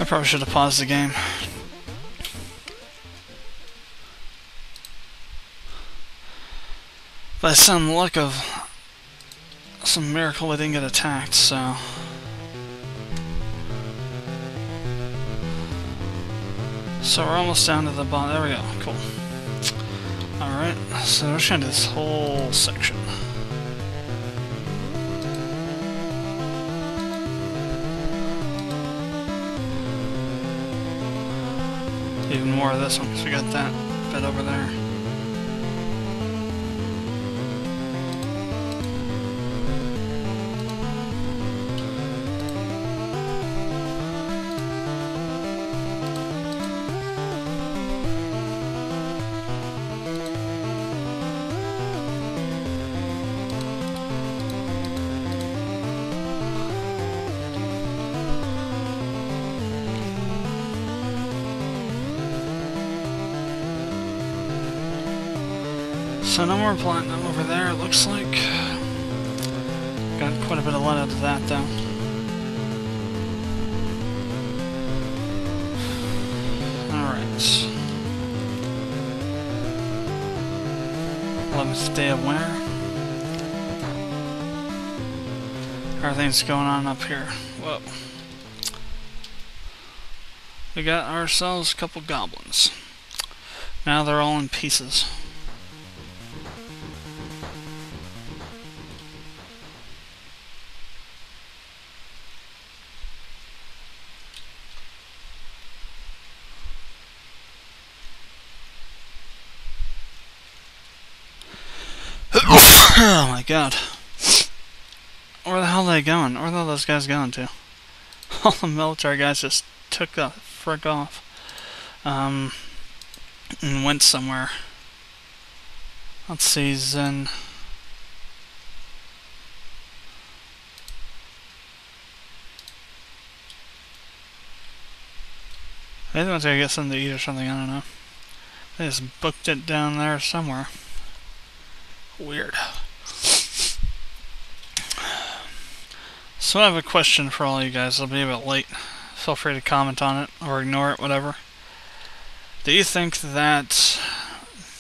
I probably should have paused the game. By some luck of some miracle, we didn't get attacked, so... So we're almost down to the bottom. There we go. Cool. Alright, so we're trying to do this whole section. Even more of this one, so we got that bit over there. So no more platinum over there, it looks like. Got quite a bit of light out of that, though. Alright. 11th day of winter. Everything's going on up here. Whoa. We got ourselves a couple goblins. Now they're all in pieces. Oh my god. Where the hell are they going? Where the hell are those guys going to? All the military guys just took the frick off. And went somewhere. Let's see, Zen. Maybe they went to get something to eat or something, I don't know. They just booked it down there somewhere. Weird. So I have a question for all you guys. I'll be a bit late. Feel free to comment on it or ignore it, whatever. Do you think that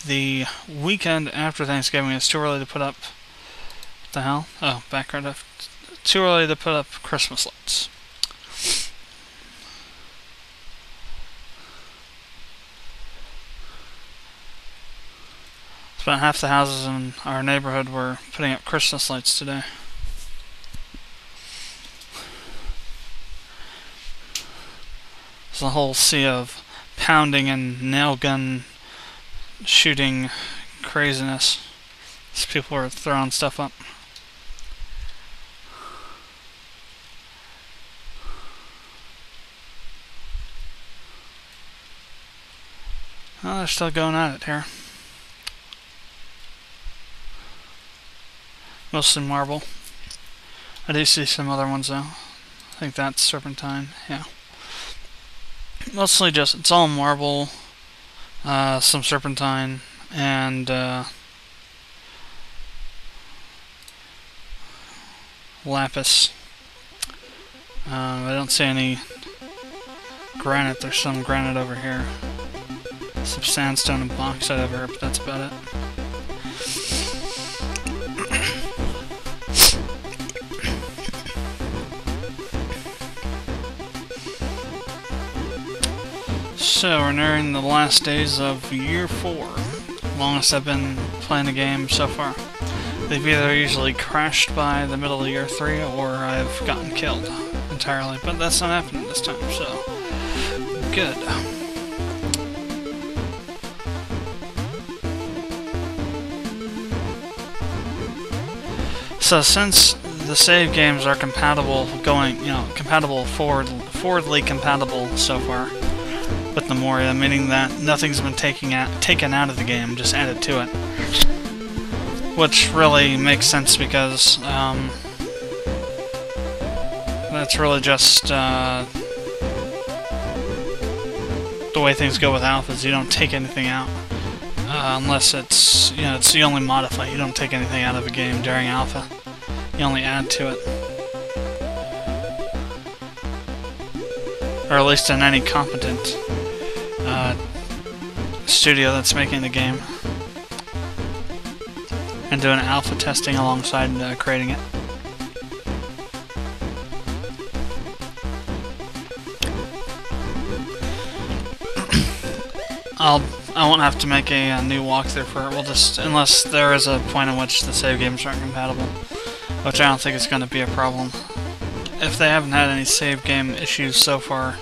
the weekend after Thanksgiving is too early to put up... What the hell? Oh, background up. Too early to put up Christmas lights? About half the houses in our neighborhood were putting up Christmas lights today. There's a whole sea of pounding and nail gun shooting craziness as people are throwing stuff up. Well, they're still going at it here. Mostly marble. I do see some other ones though. I think that's serpentine, yeah. Mostly just, it's all marble, some serpentine, and lapis. I don't see any granite. There's some granite over here. Some sandstone and bauxite over here, but that's about it. So we're nearing the last days of year 4. Longest I've been playing the game so far. They've either usually crashed by the middle of year 3 or I've gotten killed entirely. But that's not happening this time, so good. So since the save games are compatible forwardly compatible so far with Gnomoria, meaning that nothing's been taken out of the game, just added to it. Which really makes sense because that's really just the way things go with alphas. You don't take anything out unless it's it's you only modify. You don't take anything out of a game during alpha. You only add to it. or at least in any competent studio that's making the game, and doing alpha testing alongside creating it. I won't have to make a new walkthrough for it. We'll just, unless there is a point in which the save games aren't compatible, which I don't think is going to be a problem. If they haven't had any save game issues so far,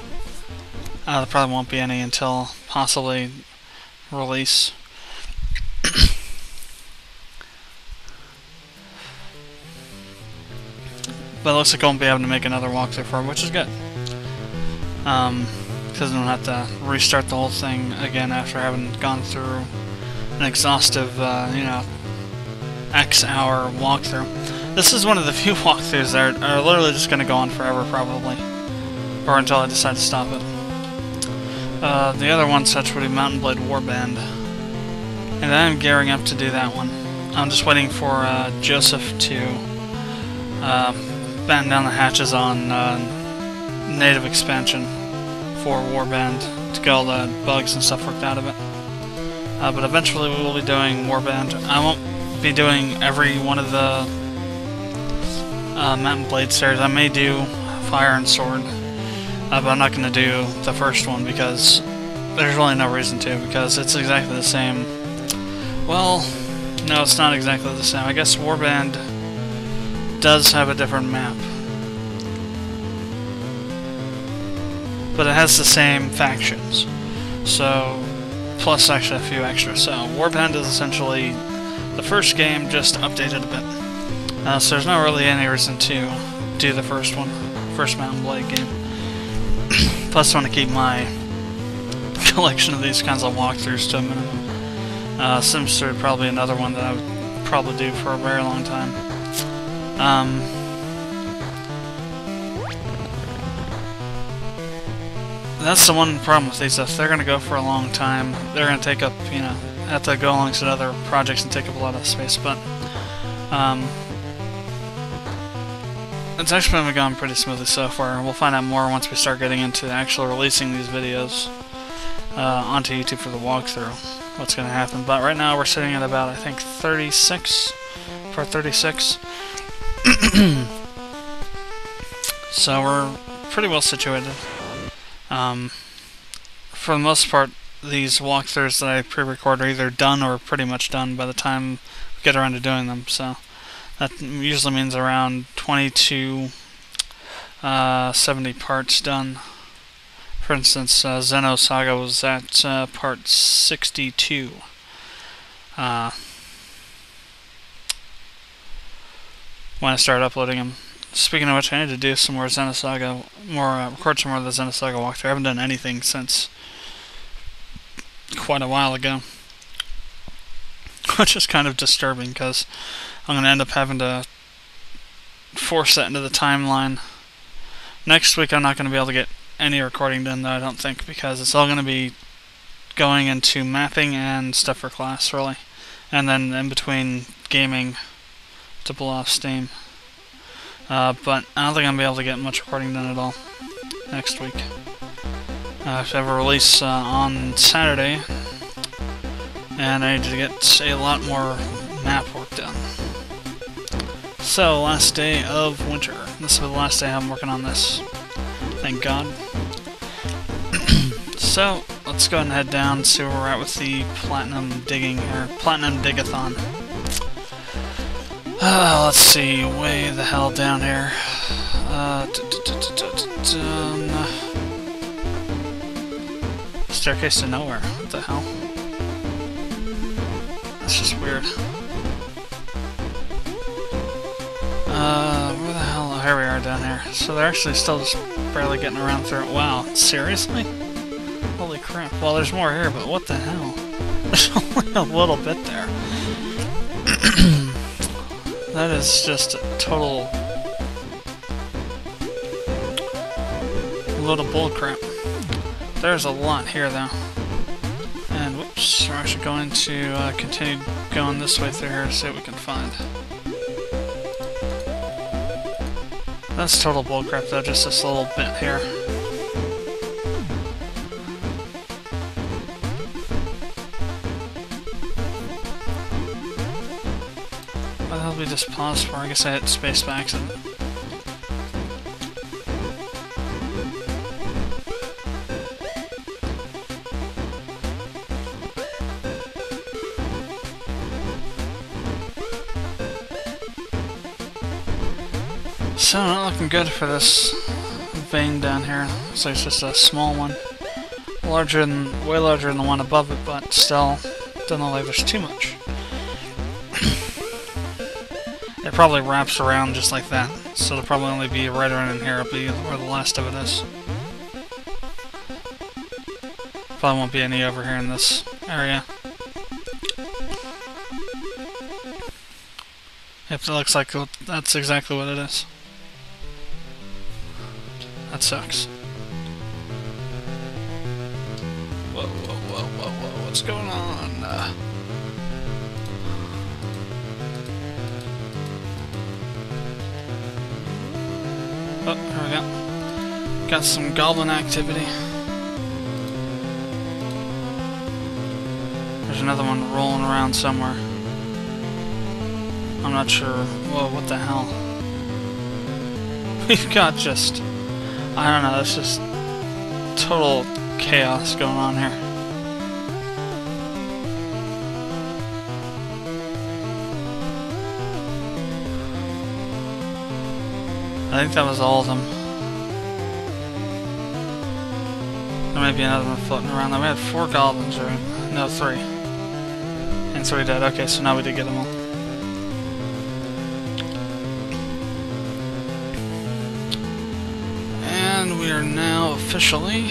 there probably won't be any until possibly release. But it looks like I won't be able to make another walkthrough for it, which is good. Because I don't have to restart the whole thing again after having gone through an exhaustive, you know, X-hour walkthrough. This is one of the few walkthroughs that are literally just going to go on forever, probably. Or until I decide to stop it. The other one such would be Mountain Blade Warband. And I'm gearing up to do that one. I'm just waiting for Joseph to batten down the hatches on native expansion for Warband to get all the bugs and stuff worked out of it. But eventually we will be doing Warband. I won't be doing every one of the Mountain Blade series. I may do Fire and Sword, but I'm not going to do the first one because there's really no reason to, because it's exactly the same. Well, no, it's not exactly the same. I guess Warband does have a different map, but it has the same factions, so plus actually a few extra. So Warband is essentially the first game, just updated a bit. So there's not really any reason to do the first one, first Mountain Blade game. Plus I want to keep my collection of these kinds of walkthroughs to a minimum. Sims 3 would probably be another one that I would probably do for a very long time. That's the one problem with these. If they're going to go for a long time, they're going to take up, you know, have to go alongside other projects and take up a lot of space, but it's actually been going pretty smoothly so far. We'll find out more once we start getting into actually releasing these videos onto YouTube for the walkthrough, what's going to happen. But right now we're sitting at about, I think, 36, part 36. So we're pretty well situated. For the most part, these walkthroughs that I pre-record are either done or pretty much done by the time we get around to doing them, so that usually means around 20 to 70 parts done. For instance, Xenosaga was at part 62. When I started uploading them. Speaking of which, I need to do some more Xenosaga, record some more of the Xenosaga walkthrough. I haven't done anything since quite a while ago, which is kind of disturbing because I'm going to end up having to force that into the timeline. Next week I'm not going to be able to get any recording done, though, I don't think, because it's all going to be going into mapping and stuff for class, really, and then in between gaming to pull off Steam. But I don't think I'm going to be able to get much recording done at all next week. If I have a release on Saturday, and I need to get a lot more map work done. So, last day of winter. This will be the last day I'm working on this. Thank God. So, let's go ahead and head down, see where we're at with the platinum digging, or platinum digathon. Let's see, way the hell down here. Staircase to nowhere. What the hell? That's just weird. Where the hell? Oh, here we are down here. So they're actually still just barely getting around through it. Wow, seriously? Holy crap. Well, there's more here, but what the hell? There's only a little bit there. That is just a total load of bullcrap. There's a lot here, though. And whoops, we're actually going to continue going this way through here to see what we can find. That's total bullcrap, though, just this little bit here. we just paused for? I guess I hit space by accident. So, not looking good for this vein down here. Looks like it's just a small one. Way larger than the one above it, but still, doesn't look like there's too much. It probably wraps around just like that, so it'll probably only be right around in here. It'll be where the last of it is. Probably won't be any over here in this area. If it looks like that's exactly what it is. That sucks. Whoa, whoa, whoa, whoa, whoa, what's going on? Oh, here we go. Got some goblin activity. There's another one rolling around somewhere. I'm not sure. Whoa, what the hell? We've got just... I don't know, it's just total chaos going on here. I think that was all of them. There may be another one floating around there. We had 4 goblins, right? No, 3. And 3 dead. Okay, so now we did get them all. And we are now officially...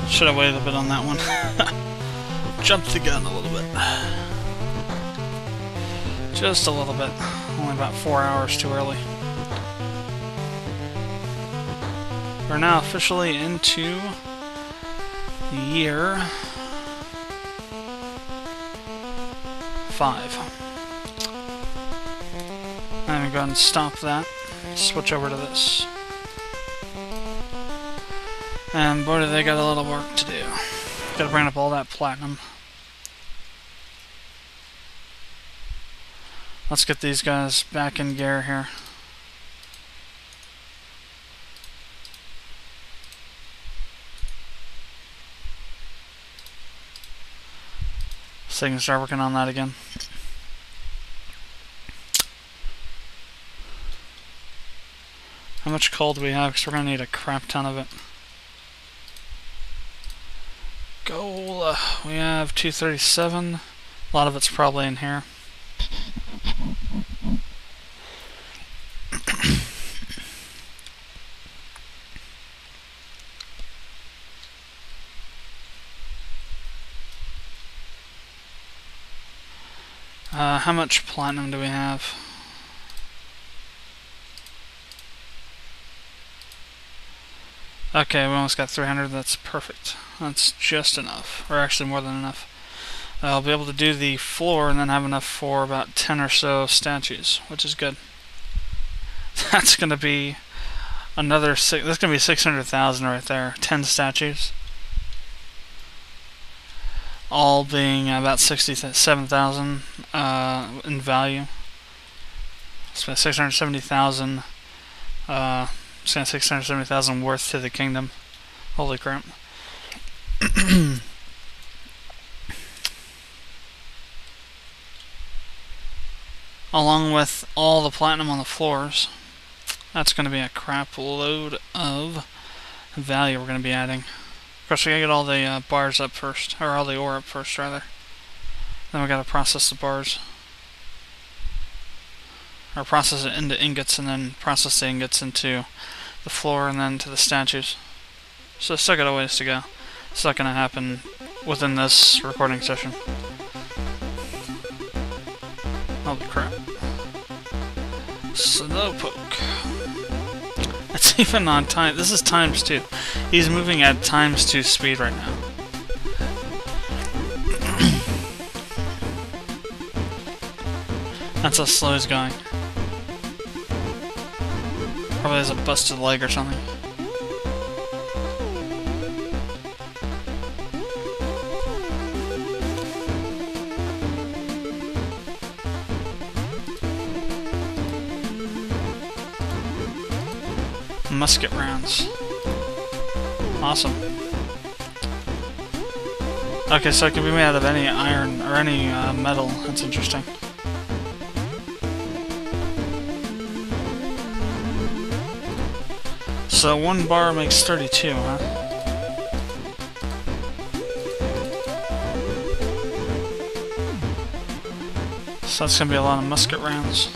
Should have waited a bit on that one. Jumped the gun a little bit. Just a little bit. Only about 4 hours too early. We're now officially into the year 5. I'm going to go ahead and stop that. Switch over to this. And boy, do they got a little work to do. Gotta bring up all that platinum. Let's get these guys back in gear here. So you can start working on that again. How much coal do we have? Because we're going to need a crap ton of it. Goal, we have 237. A lot of it's probably in here. How much platinum do we have? Okay, we almost got 300. That's perfect. That's just enough, or actually more than enough. I'll be able to do the floor and then have enough for about 10 or so statues, which is good. That's going to be another that's going to be 600,000 right there. 10 statues, all being about 67,000 in value. So 670,000. 670,000 worth to the kingdom. Holy crap. Along with all the platinum on the floors, that's going to be a crap load of value we're going to be adding. Of course, we got to get all the bars up first, or all the ore up first, rather. Then we got to process the bars. Or process it into ingots, and then process the ingots into the floor, and then to the statues. So still got a ways to go. It's not going to happen within this recording session. Holy crap. Slowpoke. It's even on time. This is ×2. He's moving at ×2 speed right now. That's how slow he's going. Probably has a busted leg or something. Musket rounds. Awesome. Okay, so it can be made out of any iron or any metal. That's interesting. So 1 bar makes 32, huh? So that's gonna be a lot of musket rounds.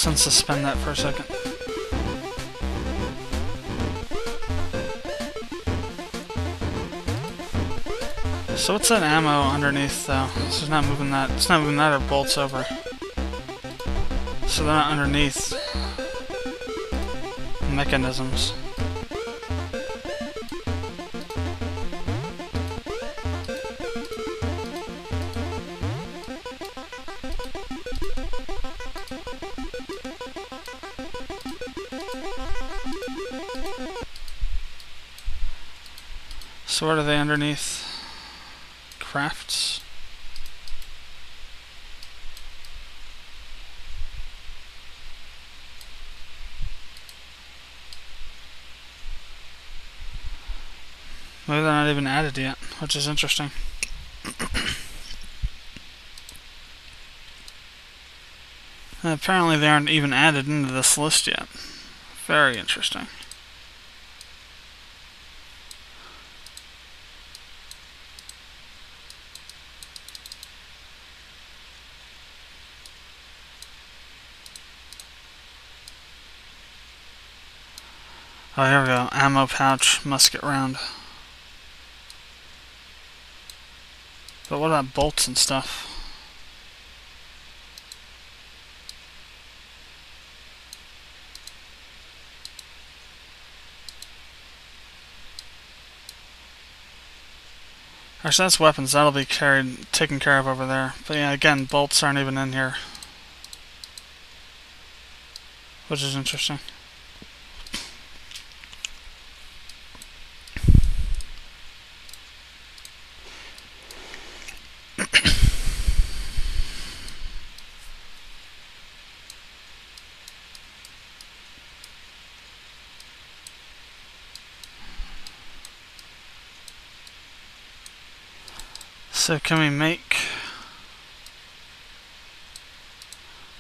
Let's suspend that for a second. So what's that ammo underneath though? This is not moving that. It's not moving that or bolts over. So they're not underneath mechanisms. So what are they underneath? Crafts? Maybe they're not even added yet, which is interesting. And apparently they aren't even added into this list yet. Very interesting. Oh, here we go. Ammo pouch, musket round. But what about bolts and stuff? Actually, that's weapons. That'll be taken care of over there. But yeah, again, bolts aren't even in here. Which is interesting. So can we make...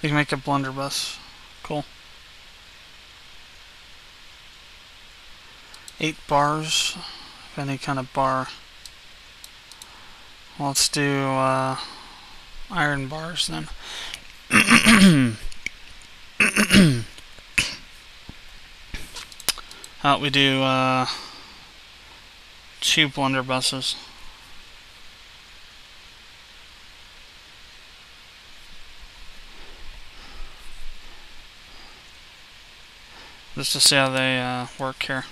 We can make a blunderbuss. Cool. 8 bars. Any kind of bar. Well, let's do iron bars then. How about we do 2 blunderbusses. Just to see how they work here.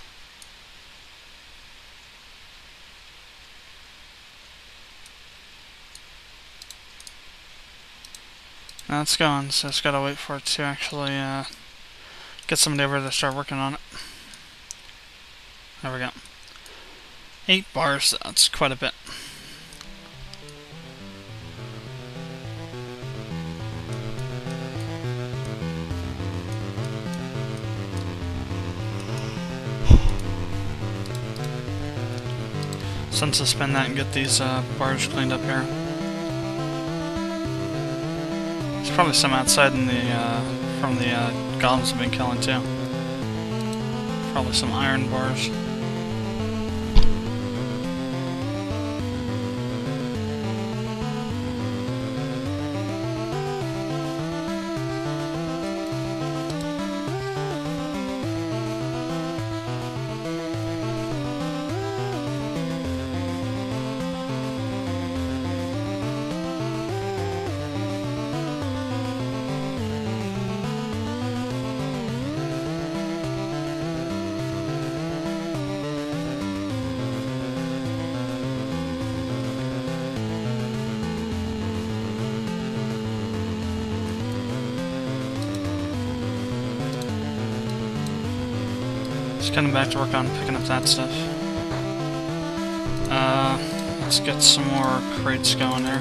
Now it's going, so just gotta wait for it to actually get somebody over to start working on it. There we go. 8 bars, that's quite a bit. So let's suspend that and get these bars cleaned up here. There's probably some outside in the from the goblins have been killing too. Probably some iron bars. Just getting back to work on picking up that stuff. Let's get some more crates going here.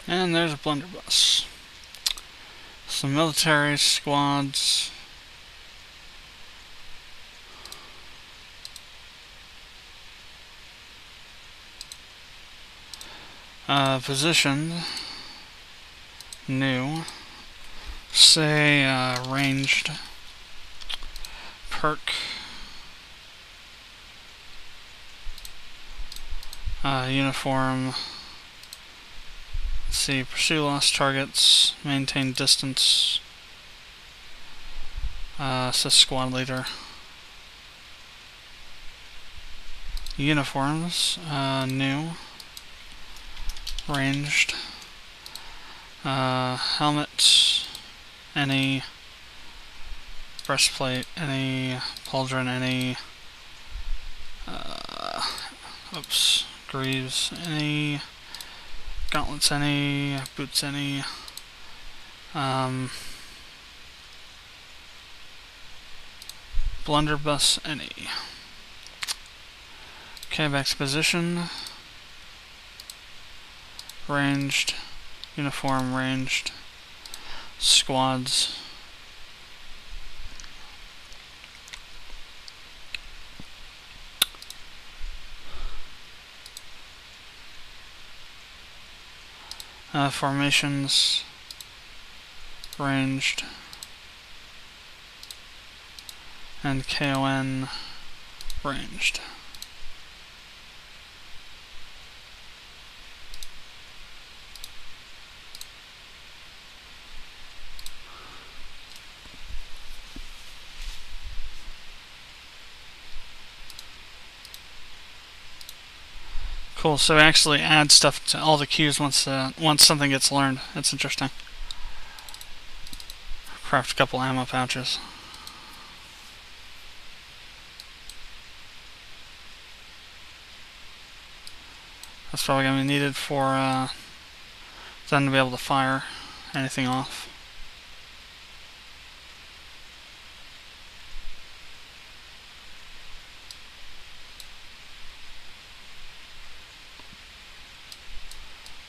And there's a blunderbuss. Some military squads. Position. New. Say, ranged. Perk. Uniform. Let's see, pursue lost targets, maintain distance. Says squad leader. Uniforms, new. Ranged. Helmet, any. Breastplate, any. Pauldron, any. Greaves, any. Gauntlets, any. Boots, any. Blunderbuss, any. Okay, back to position. Ranged. Uniform, ranged. Squads. Formations, ranged, and KON, ranged. Cool, so we actually add stuff to all the queues once something gets learned. That's interesting. Craft a couple ammo pouches. That's probably going to be needed for them to be able to fire anything off.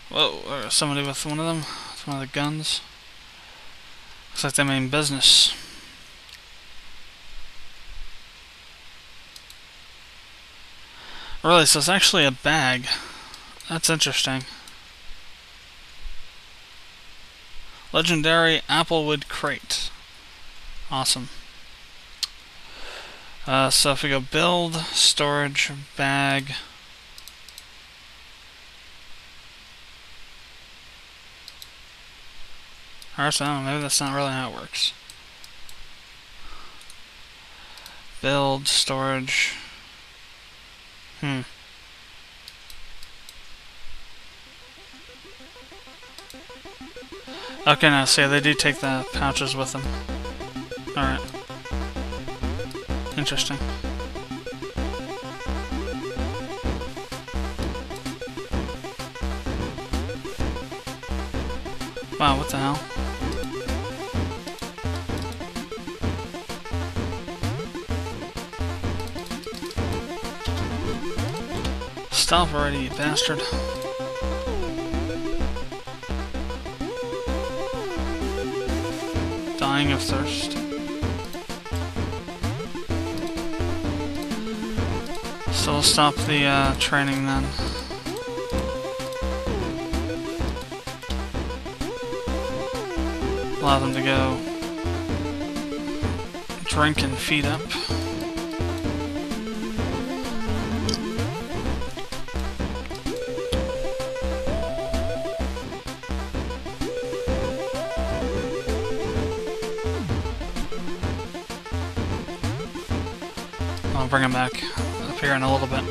Whoa, somebody with one of them, with one of the guns. Looks like they mean business. Really, so it's actually a bag. That's interesting. Legendary Applewood Crate. Awesome. So if we go build, storage, bag. Or so, maybe that's not really how it works. Build, storage. Okay, now see, they do take the pouches with them. Alright. Interesting. Wow, what the hell? Stop already, you bastard. Dying of thirst. So we'll stop the training then. Allow them to go drink and feed up. I'll bring him back up here in a little bit.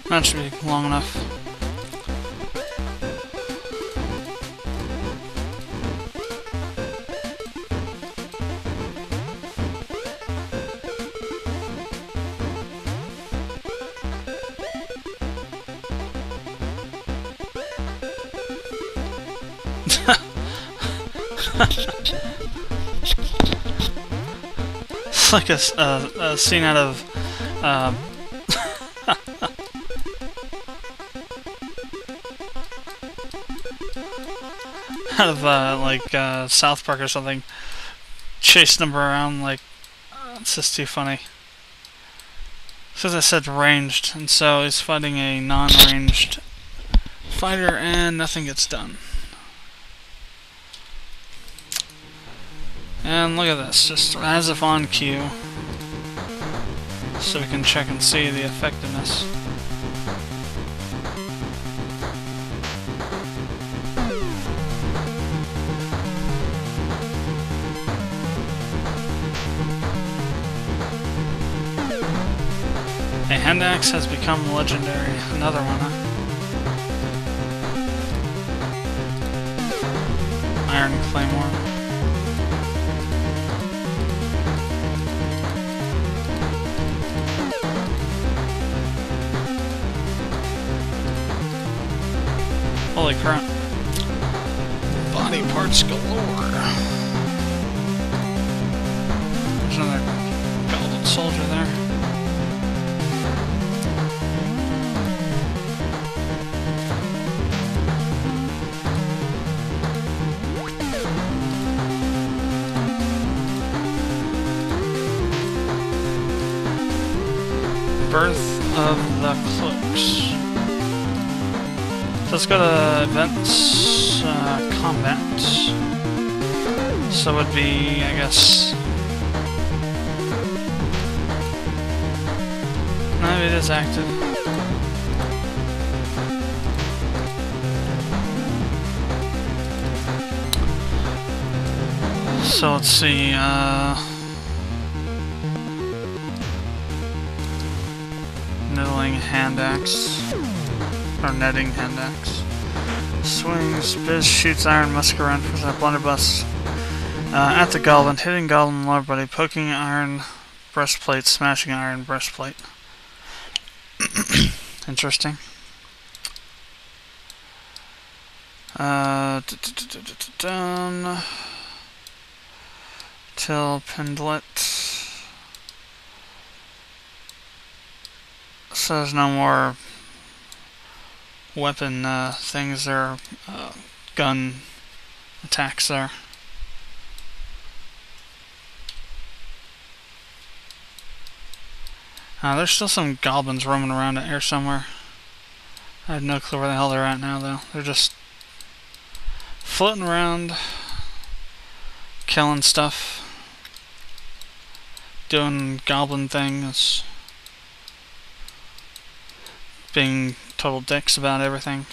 That should be long enough. It's like a scene out of South Park or something, chasing them around. Like, it's just too funny. Because I said ranged, and so he's fighting a non-ranged fighter, and nothing gets done. And look at this, just as if on cue, so we can check and see the effectiveness. A hand axe has become legendary. Another one, huh? Iron Claymore. Holy crap. Body parts galore. There's another Goblin soldier there. Birth of the Cloaks. So let's go to events, combat. So it would be, I guess... No, it is active. So let's see, Niddling hand axe. Or netting hand axe. Swings, Biz shoots iron musk around for that blunderbuss. At the goblin, hitting goblin lower body, poking iron breastplate, smashing iron breastplate. Interesting. Down till Pendlet. So there's no more weapon things. There are gun attacks there. There's still some goblins roaming around out here somewhere. I have no clue where the hell they're at now, though. They're just floating around, killing stuff. doing goblin things, being total dicks about everything.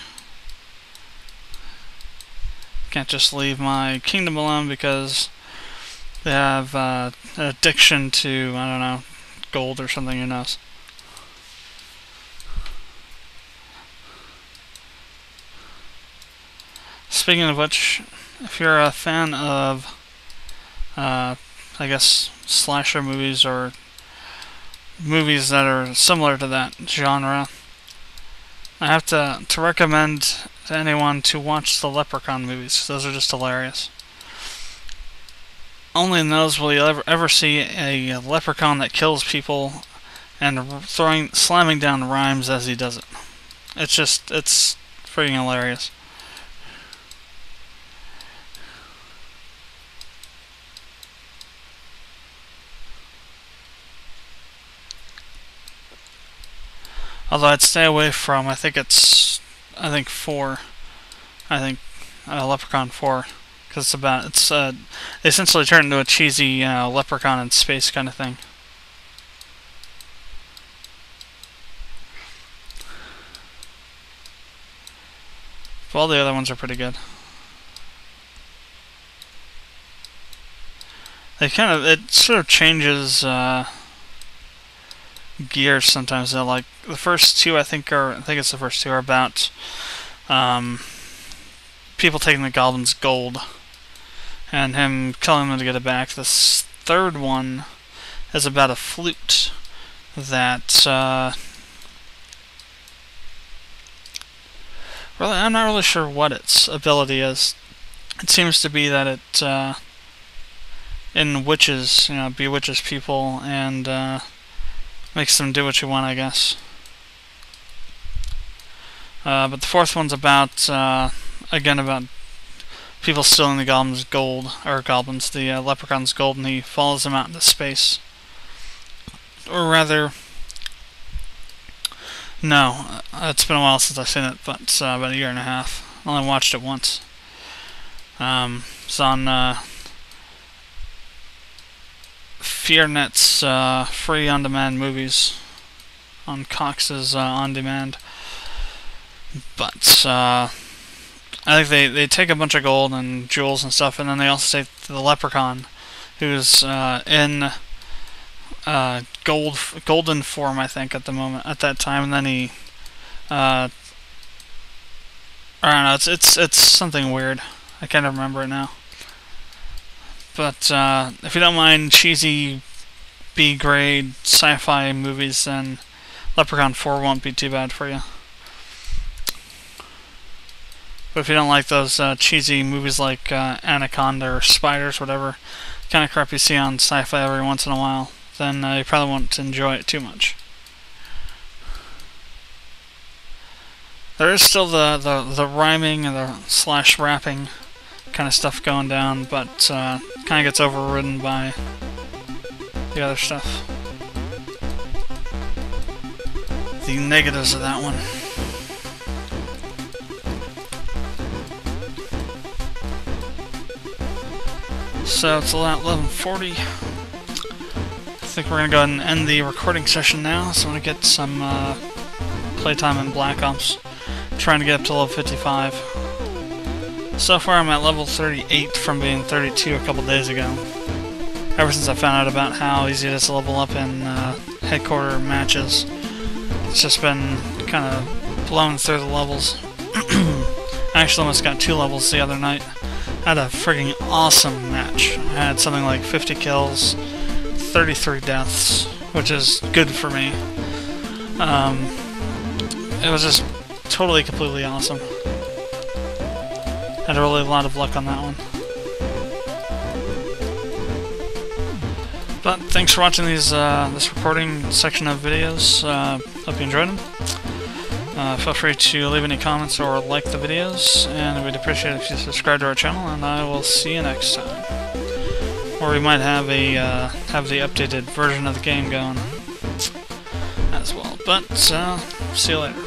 Can't just leave my kingdom alone because they have an addiction to, I don't know, gold or something, who knows. Speaking of which, if you're a fan of, I guess, slasher movies or movies that are similar to that genre, I have to recommend to anyone to watch the Leprechaun movies. Those are just hilarious. Only in those will you ever see a leprechaun that kills people and slamming down rhymes as he does it. It's freaking hilarious. Although I'd stay away from, I think 4. Leprechaun 4. Because they essentially turn into a cheesy leprechaun in space kind of thing. But all the other ones are pretty good. It sort of changes gears sometimes. Like the first two, I think it's the first two are about people taking the goblins' gold and him killing them to get it back. This third one is about a flute that really, I'm not really sure what its ability is. It seems to be that it bewitches people and makes them do what you want, I guess. But the fourth one's about again about people stealing the goblins' gold, the leprechaun's gold, and he follows them out into space. Or rather, no, it's been a while since I've seen it, but about a year and a half. I only watched it once. It's on FearNet's free on-demand movies on Cox's on-demand. But I think they take a bunch of gold and jewels and stuff, and then they also take the leprechaun, who's in golden form, I think, at that time, and then he I don't know, it's something weird. I can't remember it now. But if you don't mind cheesy B-grade sci-fi movies, then Leprechaun 4 won't be too bad for you. But if you don't like those cheesy movies like Anaconda or Spiders, whatever kind of crap you see on sci-fi every once in a while, then you probably won't enjoy it too much. There is still the rhyming and the slash rapping kind of stuff going down, but kind of gets overridden by the other stuff. The negatives of that one. So it's about 11:40. I think we're gonna go ahead and end the recording session now. So I'm gonna get some playtime in Black Ops. I'm trying to get up to level 55. So far I'm at level 38 from being 32 a couple days ago. Ever since I found out about how easy it is to level up in headquarter matches, it's just been kind of blown through the levels. I actually almost got 2 levels the other night. I had a frigging awesome match. I had something like 50 kills, 33 deaths, which is good for me. It was just totally, completely awesome. Had a really lot of luck on that one. But thanks for watching this recording section of videos. Hope you enjoyed them. Feel free to leave any comments or like the videos, and we'd appreciate it if you subscribe to our channel, and I will see you next time. Or we might have the updated version of the game going as well. But see you later.